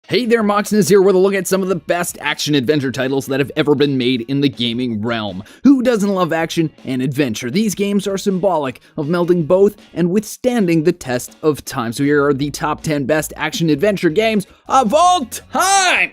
Hey there, Moxness here with a look at some of the best action-adventure titles that have ever been made in the gaming realm. Who doesn't love action and adventure? These games are symbolic of melding both and withstanding the test of time. So here are the top 10 best action-adventure games of all time!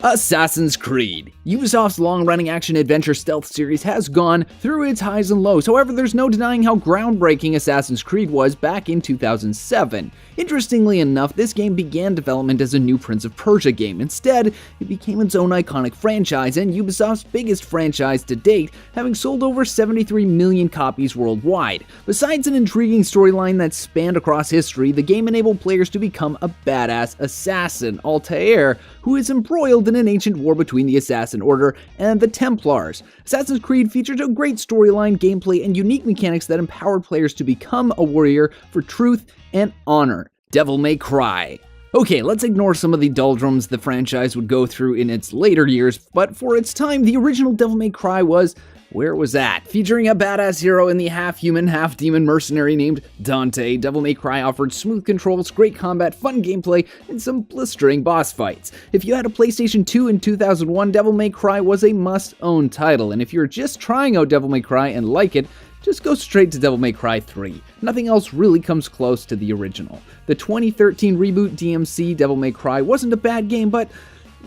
Assassin's Creed. Ubisoft's long-running action-adventure stealth series has gone through its highs and lows. However, there's no denying how groundbreaking Assassin's Creed was back in 2007. Interestingly enough, this game began development as a new Prince of Persia game. Instead, it became its own iconic franchise and Ubisoft's biggest franchise to date, having sold over 73 million copies worldwide. Besides an intriguing storyline that spanned across history, the game enabled players to become a badass assassin, Altair, who is embroiled in an ancient war between the Assassin Order and the Templars. Assassin's Creed featured a great storyline, gameplay, and unique mechanics that empowered players to become a warrior for truth and honor. Devil May Cry. Okay, let's ignore some of the doldrums the franchise would go through in its later years, but for its time, the original Devil May Cry was where it was at. Featuring a badass hero in the half-human, half-demon mercenary named Dante, Devil May Cry offered smooth controls, great combat, fun gameplay, and some blistering boss fights. If you had a PlayStation 2 in 2001, Devil May Cry was a must-own title, and if you're just trying out Devil May Cry and like it, just go straight to Devil May Cry 3. Nothing else really comes close to the original. The 2013 reboot DMC Devil May Cry wasn't a bad game, but,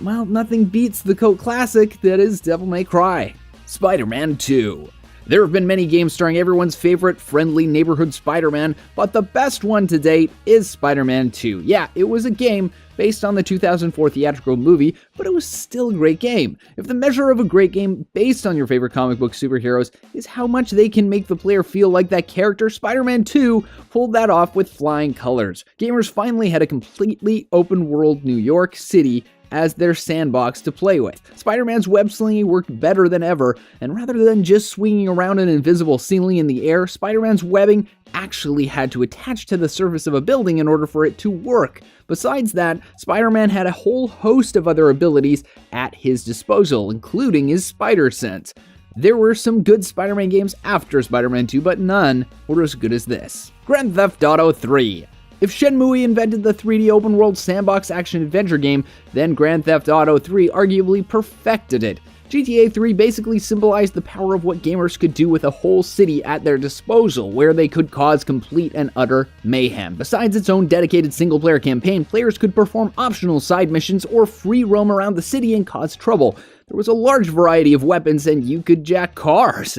well, nothing beats the cult classic that is Devil May Cry. Spider-Man 2. There have been many games starring everyone's favorite friendly neighborhood Spider-Man, but the best one to date is Spider-Man 2. Yeah, it was a game based on the 2004 theatrical movie, but it was still a great game. If the measure of a great game based on your favorite comic book superheroes is how much they can make the player feel like that character, Spider-Man 2 pulled that off with flying colors. Gamers finally had a completely open-world New York City as their sandbox to play with. Spider-Man's web slinging worked better than ever, and rather than just swinging around an invisible ceiling in the air, Spider-Man's webbing actually had to attach to the surface of a building in order for it to work. Besides that, Spider-Man had a whole host of other abilities at his disposal, including his spider sense. There were some good Spider-Man games after Spider-Man 2, but none were as good as this. Grand Theft Auto 3. If Shenmue invented the 3D open-world sandbox action-adventure game, then Grand Theft Auto 3 arguably perfected it. GTA 3 basically symbolized the power of what gamers could do with a whole city at their disposal, where they could cause complete and utter mayhem. Besides its own dedicated single-player campaign, players could perform optional side missions or free roam around the city and cause trouble. There was a large variety of weapons, and you could jack cars.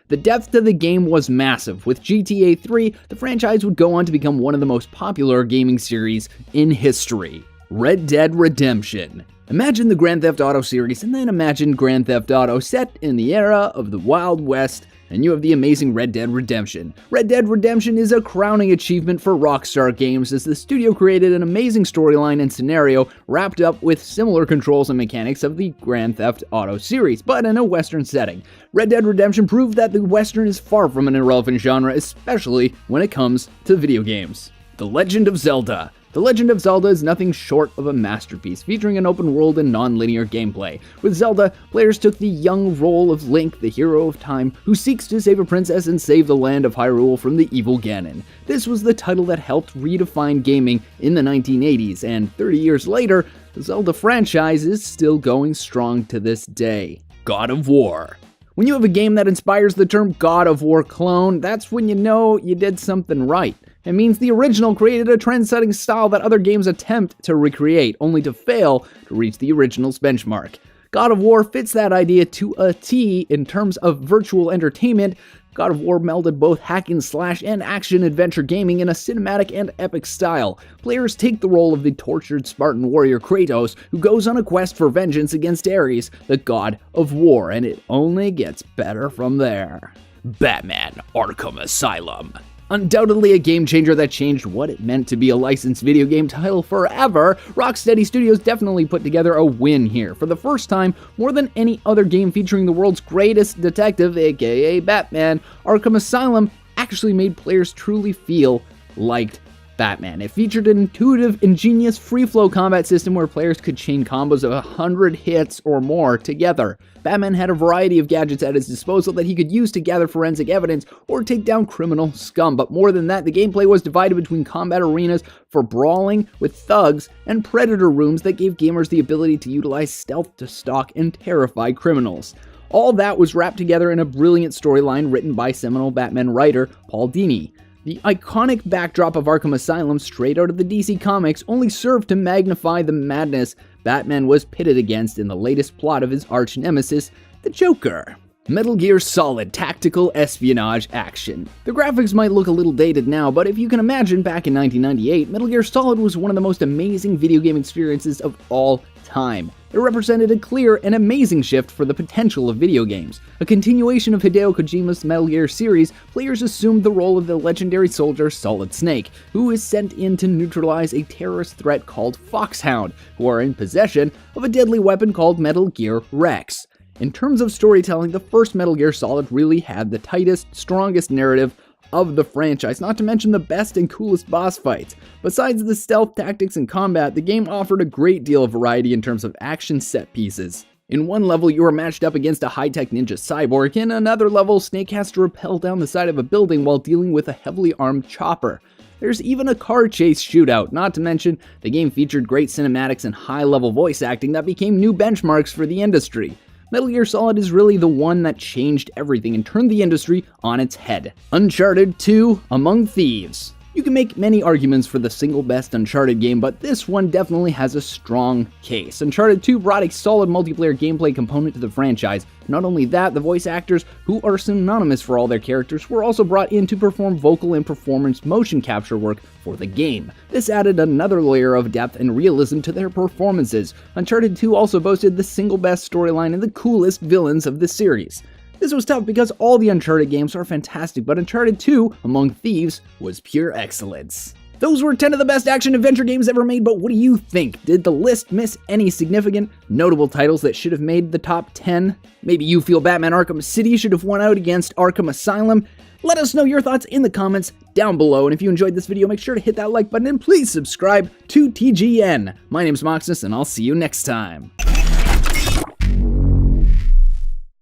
The depth to the game was massive. With GTA 3, the franchise would go on to become one of the most popular gaming series in history. Red Dead Redemption. Imagine the Grand Theft Auto series, and then imagine Grand Theft Auto set in the era of the Wild West, and you have the amazing Red Dead Redemption. Red Dead Redemption is a crowning achievement for Rockstar Games, as the studio created an amazing storyline and scenario wrapped up with similar controls and mechanics of the Grand Theft Auto series, but in a Western setting. Red Dead Redemption proved that the Western is far from an irrelevant genre, especially when it comes to video games. The Legend of Zelda. The Legend of Zelda is nothing short of a masterpiece, featuring an open world and non-linear gameplay. With Zelda, players took the young role of Link, the hero of time, who seeks to save a princess and save the land of Hyrule from the evil Ganon. This was the title that helped redefine gaming in the 1980s, and 30 years later, the Zelda franchise is still going strong to this day. God of War. When you have a game that inspires the term God of War clone, that's when you know you did something right. It means the original created a trend-setting style that other games attempt to recreate, only to fail to reach the original's benchmark. God of War fits that idea to a T in terms of virtual entertainment. God of War melded both hack and slash and action-adventure gaming in a cinematic and epic style. Players take the role of the tortured Spartan warrior Kratos, who goes on a quest for vengeance against Ares, the god of war, and it only gets better from there. Batman: Arkham Asylum. Undoubtedly a game changer that changed what it meant to be a licensed video game title forever, Rocksteady Studios definitely put together a win here. For the first time, more than any other game featuring the world's greatest detective, aka Batman, Arkham Asylum actually made players truly feel liked Batman. It featured an intuitive, ingenious, free-flow combat system where players could chain combos of 100 hits or more together. Batman had a variety of gadgets at his disposal that he could use to gather forensic evidence or take down criminal scum, but more than that, the gameplay was divided between combat arenas for brawling with thugs and predator rooms that gave gamers the ability to utilize stealth to stalk and terrify criminals. All that was wrapped together in a brilliant storyline written by seminal Batman writer Paul Dini. The iconic backdrop of Arkham Asylum, straight out of the DC Comics, only served to magnify the madness Batman was pitted against in the latest plot of his arch-nemesis, the Joker. Metal Gear Solid tactical espionage action. The graphics might look a little dated now, but if you can imagine, back in 1998, Metal Gear Solid was one of the most amazing video game experiences of all time. It represented a clear and amazing shift for the potential of video games. A continuation of Hideo Kojima's Metal Gear series, players assumed the role of the legendary soldier Solid Snake, who is sent in to neutralize a terrorist threat called Foxhound, who are in possession of a deadly weapon called Metal Gear Rex. In terms of storytelling, the first Metal Gear Solid really had the tightest, strongest narrative of the franchise, not to mention the best and coolest boss fights. Besides the stealth tactics and combat, the game offered a great deal of variety in terms of action set pieces. In one level, you are matched up against a high-tech ninja cyborg. In another level, Snake has to rappel down the side of a building while dealing with a heavily armed chopper. There's even a car chase shootout, not to mention the game featured great cinematics and high-level voice acting that became new benchmarks for the industry. Metal Gear Solid is really the one that changed everything and turned the industry on its head. Uncharted 2: Among Thieves. You can make many arguments for the single best Uncharted game, but this one definitely has a strong case. Uncharted 2 brought a solid multiplayer gameplay component to the franchise. Not only that, the voice actors, who are synonymous for all their characters, were also brought in to perform vocal and performance motion capture work for the game. This added another layer of depth and realism to their performances. Uncharted 2 also boasted the single best storyline and the coolest villains of the series. This was tough because all the Uncharted games are fantastic, but Uncharted 2, Among Thieves, was pure excellence. Those were 10 of the best action-adventure games ever made, but what do you think? Did the list miss any significant, notable titles that should have made the top 10? Maybe you feel Batman Arkham City should have won out against Arkham Asylum? Let us know your thoughts in the comments down below, and if you enjoyed this video, make sure to hit that like button and please subscribe to TGN. My name's Moxus, and I'll see you next time.